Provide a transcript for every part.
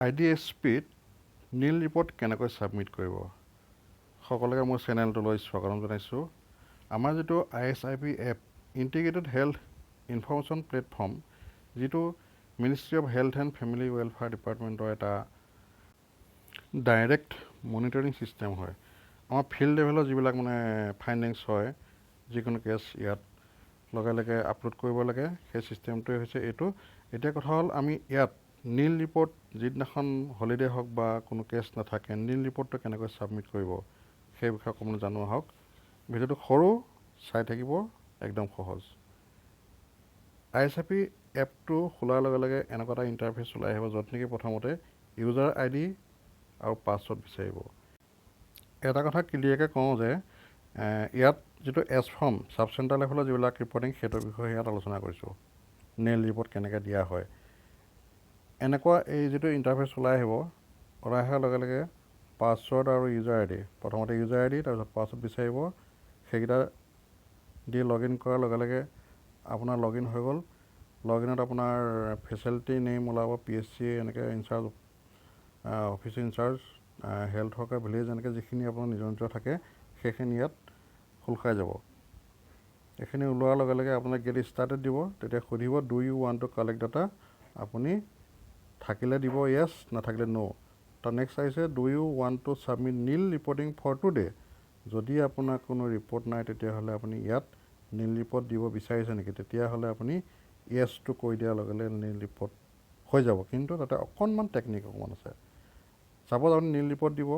Idsp NIL report কেনেকৈ submit কৰিব সকলোকে মোৰ চেনেলটোলৈ স্বাগতম জনাইছোঁ আমাৰ যেটো ISIP app integrated health information platform যেটো ministry of health and family welfare ডিপাৰ্টমেণ্টৰ এটা ডাইৰেক্ট মনিটৰিং সিস্টেম হয় আমাৰ ফিল্ড লেভেলৰ যিবিলাক মানে ফাইন্ডিংছ হয় যিকোনো কেছ ইয়াত লগে আপলোড কৰিব লাগে সেই সিস্টেমটোৱে হৈছে এইটো এতিয়া কথা হ'ল আমি ইয়াত NIL report যিদিনাখন হলিডে হওক বা কোনো কেছ নাথাকে NIL reportটো কেনেকৈ সাবমিট কৰিব সেই বিষয়ে অকণমান জানো আহক ভিডিঅ'টো সৰু চাই থাকিব একদম সহজ ISIP এপটো খোলাৰ লগে এনেকুৱা এটা ইণ্টাৰফেচ ওলাই আহিব য'ত নেকি প্ৰথমতে ইউজাৰ ID আৰু পাছৱৰ্ড বিচাৰিব এটা কথা ক্লিয়াৰকৈ কওঁ যে ইয়াত যেটো এছ ফৰ্ম সাব চেণ্টাৰ লেভেলৰ যিবিলাক ৰিপৰ্টিং সেইটোৰ বিষয়ে ইয়াত আলোচনা কৰিছোঁ NIL report কেনেকৈ দিয়া হয় এনেকুৱা এই যেটো ইণ্টাৰফেচ ওলাই আহিব ওলাই অহাৰ লগে পাছৱৰ্ড আৰু ইউজাৰ ID প্ৰথমতে ইউজাৰ ID তাৰপিছত পাছৱৰ্ড বিচাৰিব সেইকেইটা দি লগইন কৰাৰ লগে আপোনাৰ লগইন হৈ গ'ল লগইনত আপোনাৰ ফেচিলিটি নেম ওলাব PSC এনেকৈ ইনচাৰ্জ অফিচ ইনচাৰ্জ হেল্থ হকে ভিলেজ এনেকৈ যিখিনি আপোনাৰ নিজৰ থাকে সেইখিনি ইয়াত খোল খাই যাব এইখিনি ওলোৱাৰ লগে আপোনাক গেট ষ্টাৰ্টেড দিব তেতিয়া সুধিব do you want to collect data আপুনি থাকিলে দিব yes নাথাকিলে no তাৰ নেক্সট আহিছে do you want to submit NIL reporting for today যদি আপোনাৰ কোনো ৰিপৰ্ট নাই তেতিয়াহ'লে আপুনি ইয়াত NIL ৰিপৰ্ট দিব বিচাৰিছে নেকি তেতিয়াহ'লে আপুনি yes টো কৈ দিয়াৰ লগে NIL ৰিপৰ্ট হৈ যাব কিন্তু তাতে অকণমান টেকনিক অকণমান আছে সাপোজ আপুনি NIL ৰিপৰ্ট দিব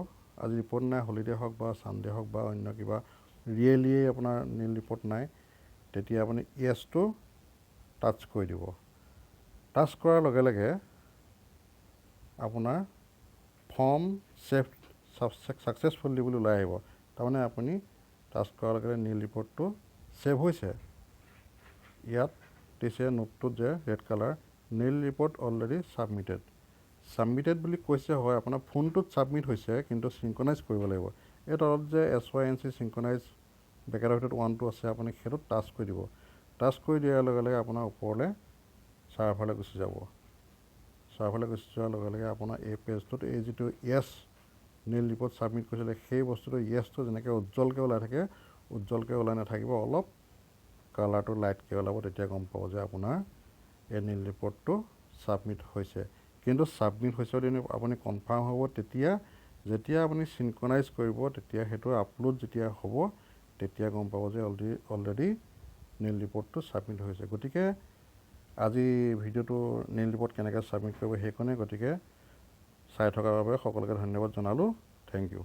আজি ৰিপৰ্ট নাই হলিডে হওক বা সানডে হওক বা অন্য কিবা ৰিয়েলিয়ে আপোনাৰ NIL ৰিপৰ্ট নাই তেতিয়া আপুনি yes টো টাচ কৰি দিব টাচ কৰাৰ লগে আপোনাৰ ফৰ্ম সেভ সাকসেসফুলি বুলি ওলাই আহিব তাৰমানে আপুনি টাচ কৰাৰ লগে NIL ৰিপৰ্টটো সেভ হৈছে ইয়াত দিছে নোটটোত যে red colour NIL report already submitted বুলি কৈছে হয় আপোনাৰ ফোনটোত সাবমিট হৈছে কিন্তু সিনক্ৰনাইজ কৰিব লাগিব এই তলত যে SYNC সিনক্ৰনাইজ বেকেটৰ ভিতৰত 1 আছে আপুনি সেইটো টাচ কৰি দিব টাচ কৰি দিয়াৰ লগে আপোনাৰ ওপৰলৈ চাৰ্ভাৰলৈ গুচি যাব চাৰ্ভাৰলৈ গুচি যোৱাৰ লগে আপোনাৰ এই পেজটোত এই যেটো yes NIL ৰিপৰ্ট সাবমিট কৰিছিলে সেই বস্তুটো yesটো যেনেকৈ উজ্জ্বলকৈ ওলাই থাকে উজ্জ্বলকৈ ওলাই নাথাকিব অলপ কালাৰটো লাইটকৈ ওলাব তেতিয়া গম পাব যে আপোনাৰ এই NIL ৰিপৰ্টটো সাবমিট হৈছে কিন্তু সাবমিট হৈছে যদি আপুনি কনফাৰ্ম হ'ব যেতিয়া আপুনি সিনক্ৰনাইজ কৰিব তেতিয়া সেইটো আপলোড যেতিয়া হ'ব তেতিয়া গম পাব যে অলৰেডি NIL ৰিপৰ্টটো সাবমিট হৈছে গতিকে আজি ভিডিঅ'টো NIL ৰিপৰ্ট কেনেকৈ সাবমিট কৰিব সেইখনে গতিকে চাই থকাৰ বাবে সকলোকে ধন্যবাদ জনালোঁ থেংক ইউ